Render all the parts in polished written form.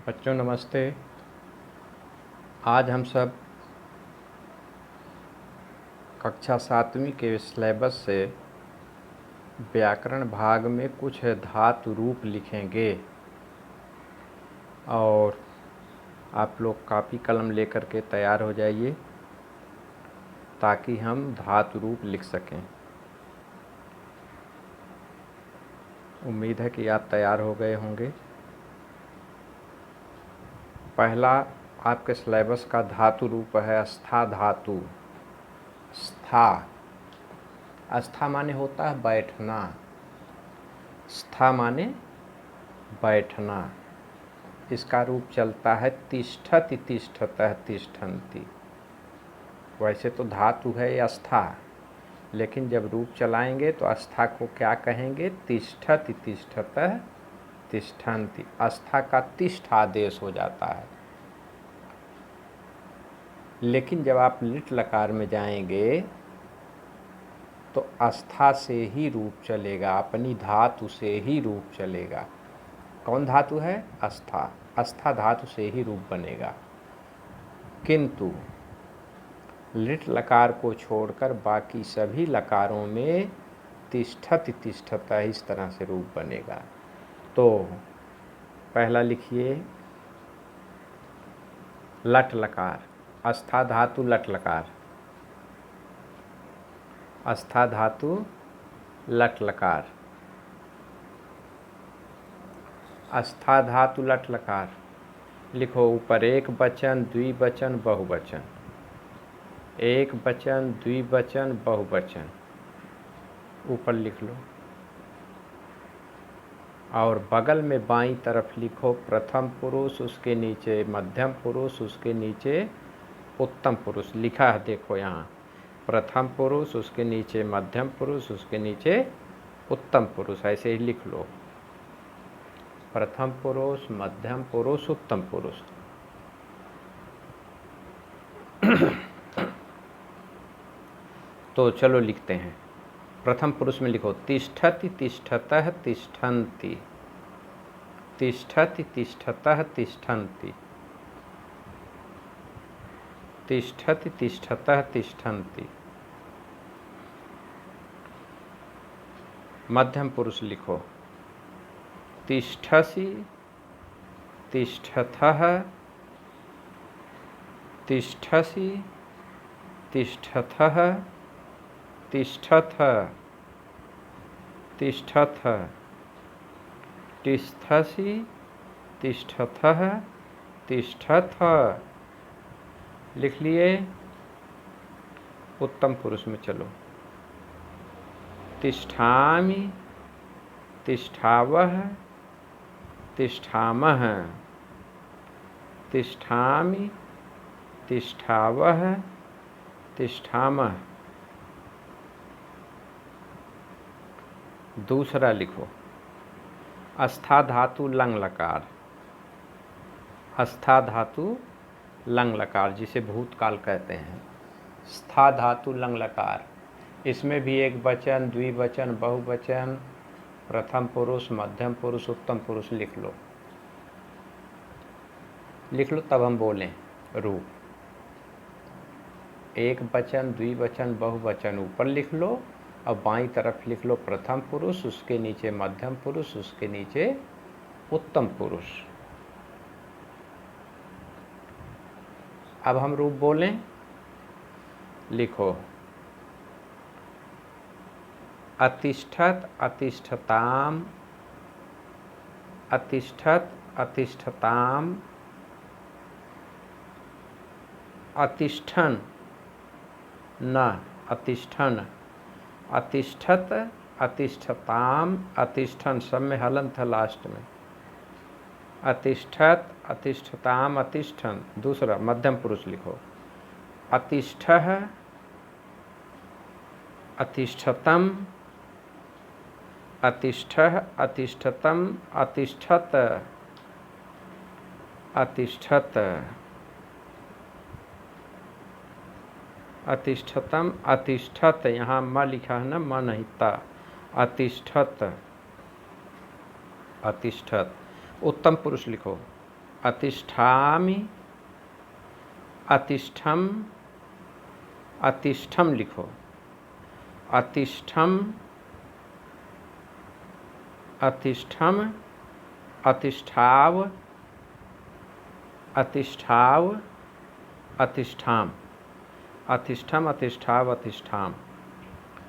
बच्चों नमस्ते। आज हम सब कक्षा 7वीं के सिलेबस से व्याकरण भाग में कुछ धातु रूप लिखेंगे और आप लोग कापी कलम लेकर के तैयार हो जाइए ताकि हम धातु रूप लिख सकें। उम्मीद है कि आप तैयार हो गए होंगे। पहला आपके सिलेबस का धातु रूप है स्था धातु। स्था, स्था माने होता है बैठना। स्था माने बैठना। इसका रूप चलता है तिष्ठति तिष्ठतः तिष्ठन्ति। वैसे तो धातु है स्था, लेकिन जब रूप चलाएंगे तो स्था को क्या कहेंगे? तिष्ठति तिष्ठतः तिष्ठन्ति। स्था का तिष्ठ आदेश हो जाता है। लेकिन जब आप लिट लकार में जाएंगे तो स्था से ही रूप चलेगा, अपनी धातु से ही रूप चलेगा। कौन धातु है? स्था। स्था धातु से ही रूप बनेगा। किंतु लिट लकार को छोड़कर बाकी सभी लकारों में तिष्ठति तिष्ठता इस तरह से रूप बनेगा। तो पहला लिखिए लट लकार। स्था धातु लट लकार। स्था धातु लट लकार। स्था धातु लट लकार। लिखो ऊपर एक वचन द्विवचन बहुवचन। एक वचन द्विवचन बहुवचन ऊपर लिख लो। और बगल में बाईं तरफ लिखो प्रथम पुरुष, उसके नीचे मध्यम पुरुष, उसके नीचे उत्तम पुरुष। लिखा है देखो यहाँ, प्रथम पुरुष, उसके नीचे मध्यम पुरुष, उसके नीचे उत्तम पुरुष। ऐसे ही लिख लो, प्रथम पुरुष, मध्यम पुरुष, उत्तम पुरुष। तो चलो लिखते हैं। प्रथम पुरुष में लिखो तिष्ठति तिष्ठतः तिष्ठन्ति। तिष्ठति तिष्ठतः तिष्ठन्ति। तिष्ठति तिष्ठतः तिष्ठन्ति। मध्यम पुरुष लिखो तिष्ठसि तिष्ठतः तिष्ठसि तिष्ठतः तिष्ठथ तिष्ठथ तिष्ठसि तिष्ठतः तिष्ठथ। लिख लिए। उत्तम पुरुष में चलो तिष्ठामि तिष्ठावः तिष्ठामः। तिष्ठामि तिष्ठावः तिष्ठामः। दूसरा लिखो स्था धातु लंग लकार। स्था धातु लंग लकार, जिसे भूतकाल कहते हैं। स्था धातु लंग लकार। इसमें भी एक वचन द्विवचन बहुवचन, प्रथम पुरुष मध्यम पुरुष उत्तम पुरुष लिख लो। लिख लो तब हम बोलें रूप। एक वचन द्विवचन बहुवचन ऊपर लिख लो और बाईं तरफ लिख लो प्रथम पुरुष, उसके नीचे मध्यम पुरुष, उसके नीचे उत्तम पुरुष। अब हम रूप बोलें। लिखो अतिष्ठत अतिष्ठताम। अतिष्ठत अतिष्ठताम। अतिष्ठन न अतिष्ठन। अतिष्ठत अतिष्ठताम। अतिष्ठन सब में हलंत है लास्ट में। अतिष्ठत अतिष्ठताम अतिष्ठन। दूसरा मध्यम पुरुष लिखो अतिष्ठः अतिष्ठतम। अतिष्ठः अतिष्ठतम अतिष्ठत अतिष्ठत अतिष्ठतम अतिष्ठत। यहाँ म लिखा है ना, म नहीं ता। अतिष्ठत अतिष्ठत। उत्तम पुरुष लिखो अतिष्ठामि, अतिष्ठम, अतिष्ठम लिखो, अतिष्ठम, अतिष्ठम, अतिष्ठाव, अतिष्ठाव, अतिष्ठाम, अतिष्ठम, अतिष्ठाव, अतिष्ठाम,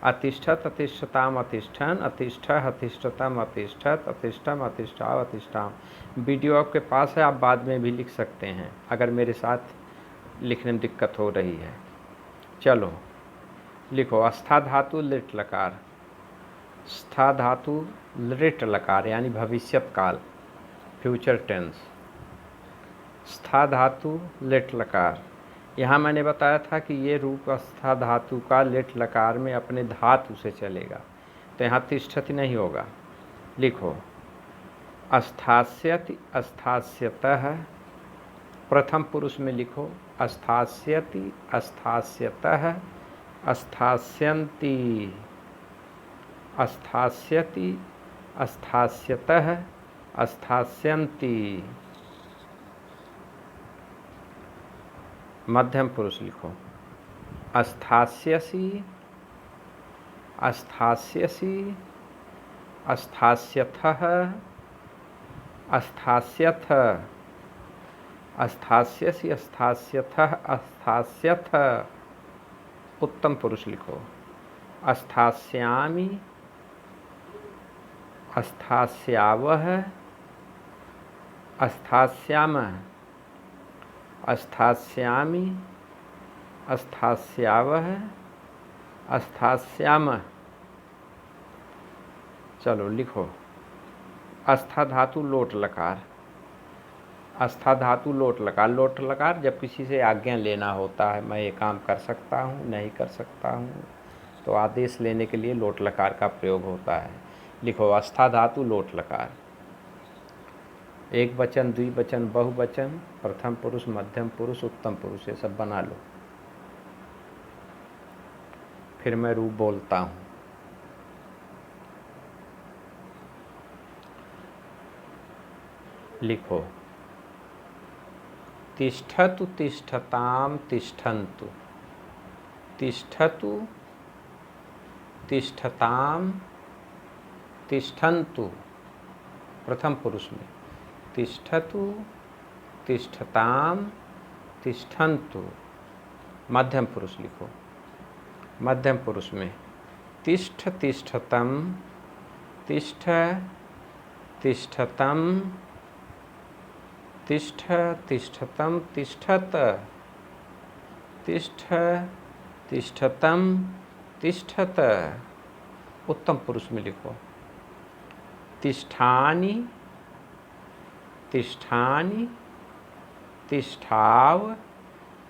अतिष्ठत, अतिष्ठताम, अतिष्ठन, अतिष्ठ, अतिष्ठतम, अतिष्ठत, अतिष्ठम, अतिष्ठाव, अतिष्ठाम। वीडियो आपके पास है, आप बाद में भी लिख सकते हैं अगर मेरे साथ लिखने में दिक्कत हो रही है। चलो लिखो, अस्था धातु लिट लकार, स्था धातु लिट लकार यानी भविष्यत काल, फ्यूचर टेंस। स्था धातु लिट लकार, यहाँ मैंने बताया था कि ये रूप अस्था धातु का लिट लकार में अपने धातु से चलेगा, तो यहाँ तिष्ठति नहीं होगा। लिखो, अस्थास्यति, अस्थास्यतः, प्रथम पुरुष में लिखो, अस्थास्यति, अस्थास्यतः, अस्थास्यन्ति, अस्थास्यति, अस्थास्यतः, अस्थास्यन्ति। मध्यम पुरुष लिखो, अस्थास्यसि, अस्थास्यसि, अस्थास्यथः, अस्थास्यथ, अस्थास्यसि, अस्थास्यथः, अस्थास्यथ। उत्तम पुरुष लिखो, अस्थास्यामि, अस्थास्यावः, अस्थास्यामः, अस्थास्यामि, अस्थास्यावः, अस्थास्यामः। चलो लिखो, अस्था धातु लोट लकार, अस्था धातु लोट लकार। लोट लकार जब किसी से आज्ञा लेना होता है, मैं ये काम कर सकता हूँ, नहीं कर सकता हूँ, तो आदेश लेने के लिए लोट लकार का प्रयोग होता है। लिखो, अस्था धातु लोट लकार, एक वचन, द्विवचन, बहुवचन, प्रथम पुरुष, मध्यम पुरुष, उत्तम पुरुष, ये सब बना लो। फिर मैं रूप बोलता हूँ। लिखो, तिष्ठतु, तिष्ठताम, तिष्ठन्तु, तिष्ठतु, तिष्ठताम, तिष्ठन्तु। प्रथम पुरुष में तिष्ठतु, तिष्ठताम, तिष्ठन्तु। मध्यम पुरुष लिखो, मध्यम पुरुष में तिष्ठ, तिष्ठतम, तिष्ठ, तिष्ठतम, तिष्ठ, तिष्ठतम, तिष्ठत, तिष्ठ, तिष्ठतम, तिष्ठत। उत्तम पुरुष में लिखो, तिष्ठानि, तिष्ठानि, तिष्ठाव,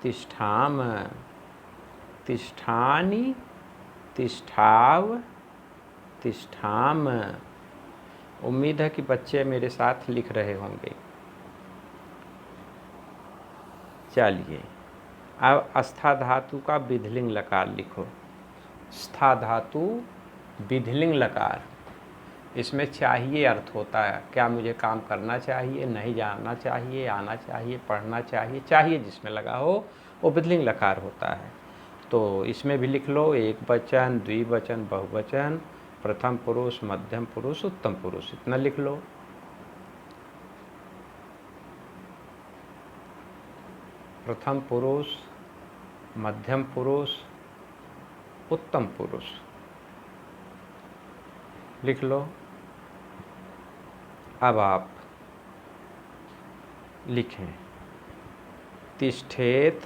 तिष्ठाम, तिष्ठानि, तिष्ठाव, तिष्ठाम। उम्मीद है कि बच्चे मेरे साथ लिख रहे होंगे। चलिए, अब अस्था धातु का विधिलिंग लकार लिखो। स्था धातु विधिलिंग लकार, इसमें चाहिए अर्थ होता है, क्या मुझे काम करना चाहिए, नहीं जाना चाहिए, आना चाहिए, पढ़ना चाहिए, चाहिए जिसमें लगा हो वो विधिलिंग लकार होता है। तो इसमें भी लिख लो, एक वचन, द्विवचन, बहुवचन, प्रथम पुरुष, मध्यम पुरुष, उत्तम पुरुष, इतना लिख लो। प्रथम पुरुष, मध्यम पुरुष, उत्तम पुरुष लिख लो। अब आप लिखें, तिष्ठेत,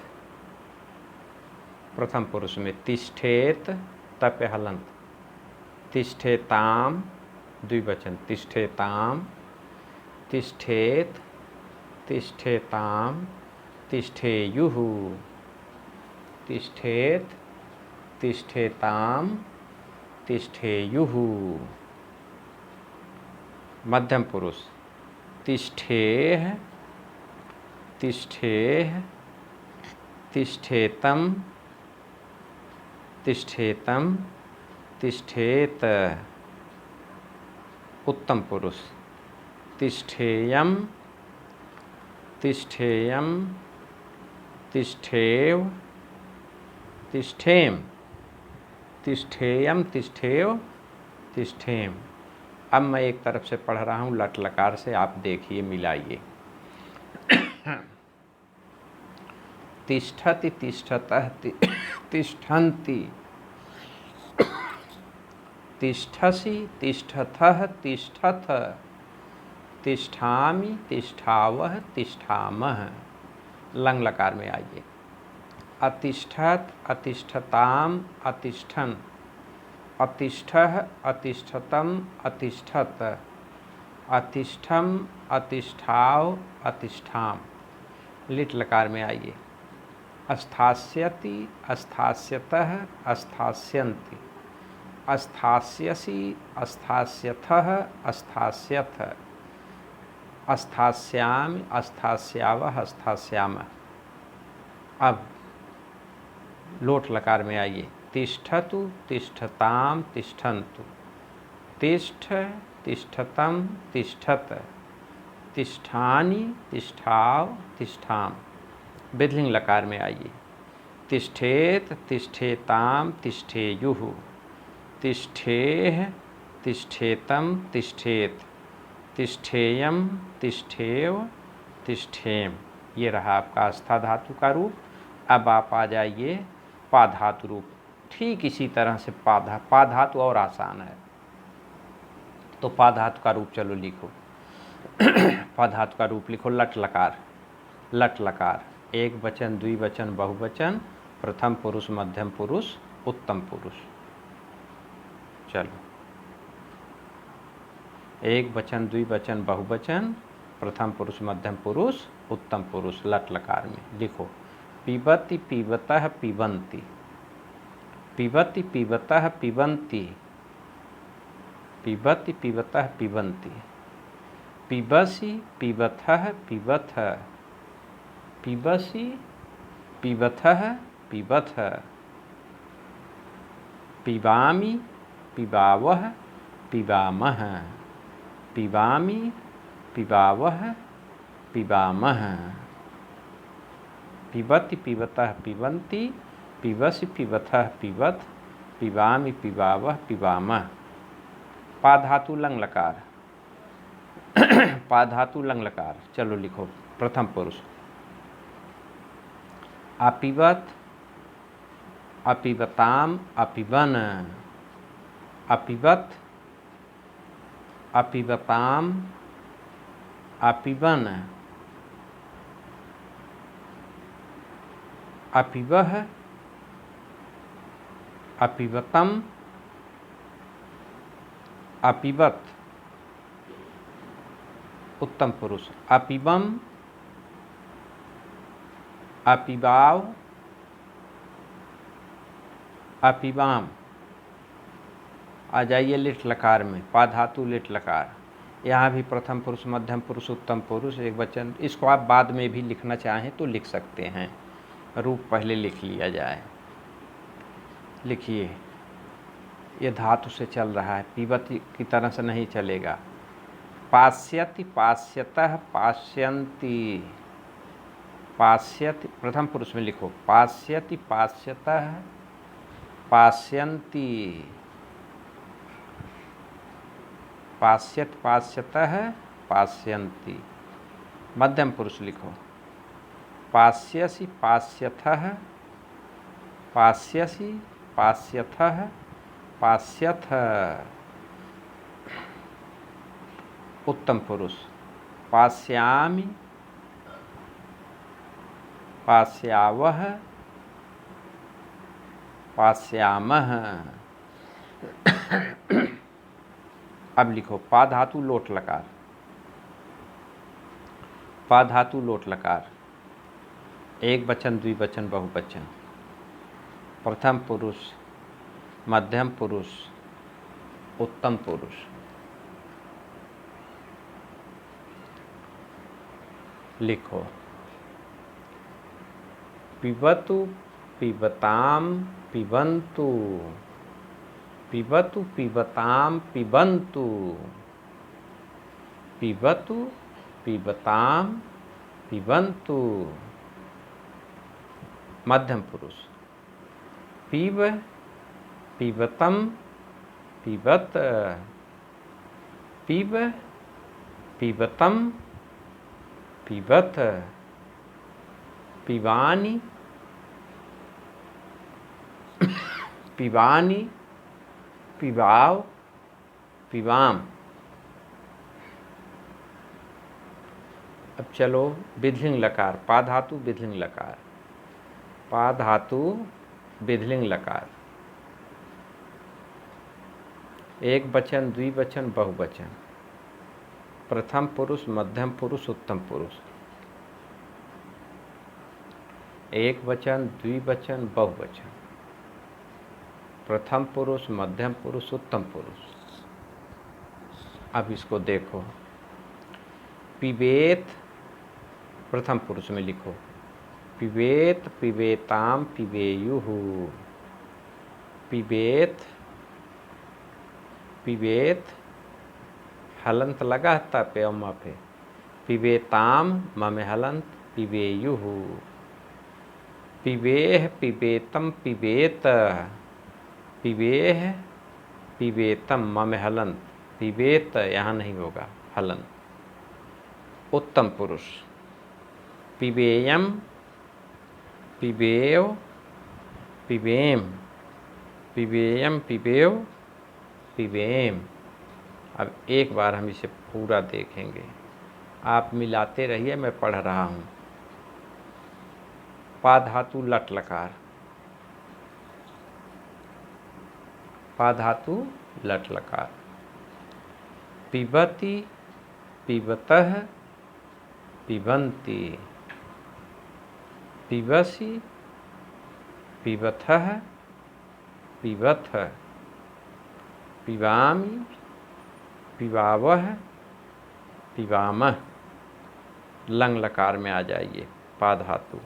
प्रथम पुरुष में तिष्ठेत, तप हलंत, तिष्ठेताम, द्विवचन, तिष्ठेताम, तिष्ठेत, तिष्ठेताम, तिष्ठेयुः, तिष्ठेत, तिष्ठेताम, तिष्ठेयुः। मध्यम पुरुष, तिष्ठेह, तिष्ठेह, तिष्ठेतम, तिष्ठेतम, तिष्ठेत। उत्तम पुरुष, तिष्ठेयम, तिष्ठेयम, तिष्ठेव, तिष्ठेम, तिष्ठेयम, तिष्ठेव, तिष्ठेम। अब मैं एक तरफ से पढ़ रहा हूँ लट लकार से, आप देखिए मिलाइए। तिष्ठति, तिष्ठतः, तिष्ठन्ति, तिष्ठसि, तिष्ठथः, तिष्ठथ, तिष्ठामि, तिष्ठावः, तिष्ठामः। लंग लकार में आइए। अतिष्ठत, अतिष्ठताम, अतिष्ठन्, अतिष्ठः, अतिष्ठतम, अतिष्ठत, अतिष्ठम, अतिष्ठाव, अतिष्ठाम। लिट लकार में आइए। अस्थास्यति, अस्थास्यतः, अस्थास्यन्ति, अस्थास्यसि, अस्थास्यथः, अस्थास्यथ, अस्थास्यामि, अस्थास्यावः, अस्थास्यामः। अब लोट लकार में आइए। तिष्ठतु, तिष्ठताम, तिष्ठन्तु, तिष्ठ, तिष्ठतम, तिष्ठत, तिष्ठानि, तिष्ठाव, तिष्ठाम। बिधलिंग लकार में आइए। तिष्ठेत, तिष्ठेताम, तिष्ठेयुः, तिष्ठेह, तिष्ठेतम, तिष्ठेत, तिष्ठेयम, तिष्ठेव, तिष्ठेम। ये रहा आपका आस्था धातु का रूप। अब आप आ जाइए पा धातु रूप। ठीक इसी तरह से पा धातु और आसान है। तो पा धातु का रूप चलो लिखो। पा धातु का रूप लिखो। लट लकार, लट लकार, एक वचन, द्विवचन, बहुवचन, प्रथम पुरुष, मध्यम पुरुष, उत्तम पुरुष। चलो, एक वचन, द्विवचन, बहुवचन, प्रथम पुरुष, मध्यम पुरुष, उत्तम पुरुष। लट लकार में लिखो। पिबति, पिबतः, पिबन्ति, पिबति, पिबतः, पिबन्ति, पिबति, पिबतः, पिबन्ति, पिबसि, पिबथः, पिबथ, पिबसि, पिबथः, पिबथ, पिबामि, पिबावः, पिबामः, पिबामि, पिबावः, पिबामः, पिबति, पिबतः, पिबन्ति, पिबसि, पिबथः, पिबथ, पिबामि, पिबावः, पिबामः। पा धातु लंग लकार, पा धातु लंग लकार। चलो लिखो। प्रथम पुरुष। अपिबत, अपिबताम, अपिबन, अपिबत, अपिबताम, अपिबन, अपिबह, अपिबतम, अपिबत। उत्तम पुरुष। अपिबम, अपिबाव, अपिबाम। आ जाइए लिट लकार में। पा धातु लिट लकार। यहाँ भी प्रथम पुरुष, मध्यम पुरुष, उत्तम पुरुष, एक वचन। इसको आप बाद में भी लिखना चाहें तो लिख सकते हैं। रूप पहले लिख लिया जाए। लिखिए। ये धातु से चल रहा है, पिबति की तरह से नहीं चलेगा। पास्यति, पास्यतः, पास्यन्ति, पास्यति। प्रथम पुरुष में लिखो। पास्यति, पास्यतः, पास्यन्ति, पास्यत, पास्यतः, पास्यन्ति। मध्यम पुरुष लिखो। पास्यसि, पास्यथः, पास्यसि, पास्यथः, पास्यथ। उत्तम पुरुष। पास्यामि, पास्यावः, पास्यामः। अब लिखो। पा धातु लोट लकार, पा धातु लोट लकार। एक वचन, द्विवचन, बहुवचन, प्रथम पुरुष, मध्यम पुरुष, उत्तम पुरुष। लिखो। पिबतु, पिबताम, पिबन्तु, पिबतु, पिबताम, पिबन्तु, पिबतु, पिबताम, पिबन्तु। मध्यम पुरुष पिब, पिबतम, पिबत, पिब, पिबतम, पिबत, पिबानि, पिबानि, पिबाव, पिबाम। अब चलो विधिलिंग लकार, पा धातु विधिलिंग लकार, पा धातु विधिलिंग लकार, एक वचन, द्विवचन, बहुवचन, प्रथम पुरुष, मध्यम पुरुष, उत्तम पुरुष, एक वचन, द्विवचन, बहुवचन, प्रथम पुरुष, मध्यम पुरुष, उत्तम पुरुष। अब इसको देखो, पिबेत प्रथम पुरुष में लिखो, पिबेत, पिबेताम, पिबेयुः, पिबेत, पिबेत, हलंत लगा था पे और मा पे, पिबेताम मा में हलंत, पिबेयुः, पिबेह, पिबेतम, पिबेत, पिबेह, पिबेतम मा में हलंत, पिबेत यहाँ नहीं होगा, हलंत। उत्तम पुरुष पिबेयम, पिबेव, पिबेम, पिबेयम, पिबेव, पिबेम। अब एक बार हम इसे पूरा देखेंगे, आप मिलाते रहिए, मैं पढ़ रहा हूँ। पा धातु लट लकार, पा धातु लट लकार, पिबति, पिबतः, पिबन्ति, पिबसि, पिबथः, पिबथ, पिबामि, पिबावः, पिबामः। लंग लकार में आ जाइए, पा धातु,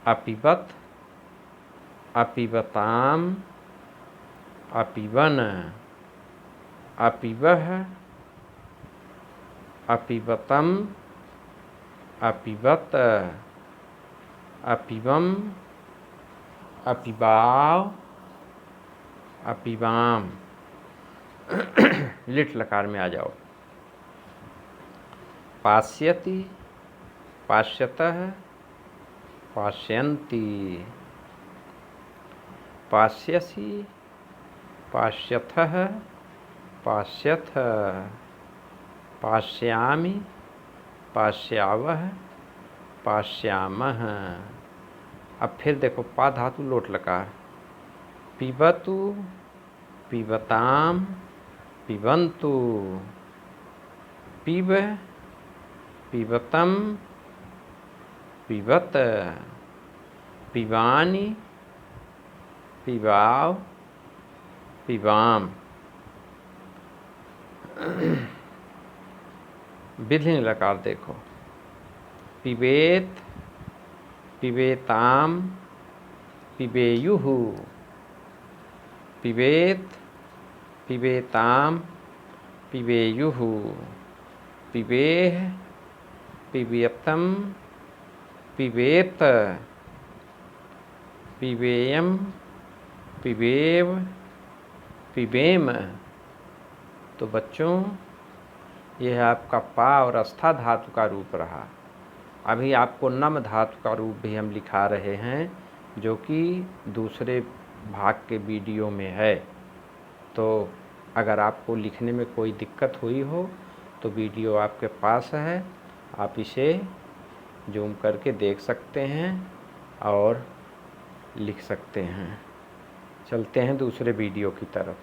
अपिबत, अपिबताम, अपिबन, अपिबह, अपिबतम, अपिबत, अपिबम, अपिबाव, अपिबाम। लिट लकार में आ जाओ, पास्यति, पास्यतः, पास्यन्ति, पास्यसि, पास्यथः, पास्यथ, पास्यामि, पास्यावः, पास्यामः। अब फिर देखो, पा धातु लोट लकार, पिबतु, पिबताम, पिबन्तु, पिब, पिबतम, पिबत, पिबानि, पिबाव, पिबाम। विधिलिंग लकार देखो, पिबेत, पिबेताम, पिबेयुः, पिबेत, पिबेताम, पिबेयुः, पिबेह, पिबेतम, पिबेत, पिबेयम, पिबेव, पिबेम। तो बच्चों, यह आपका पा और अस्था धातु का रूप रहा। अभी आपको नम धातु का रूप भी हम लिखा रहे हैं, जो कि दूसरे भाग के वीडियो में है। तो अगर आपको लिखने में कोई दिक्कत हुई हो तो वीडियो आपके पास है, आप इसे जूम करके देख सकते हैं और लिख सकते हैं। चलते हैं दूसरे वीडियो की तरफ।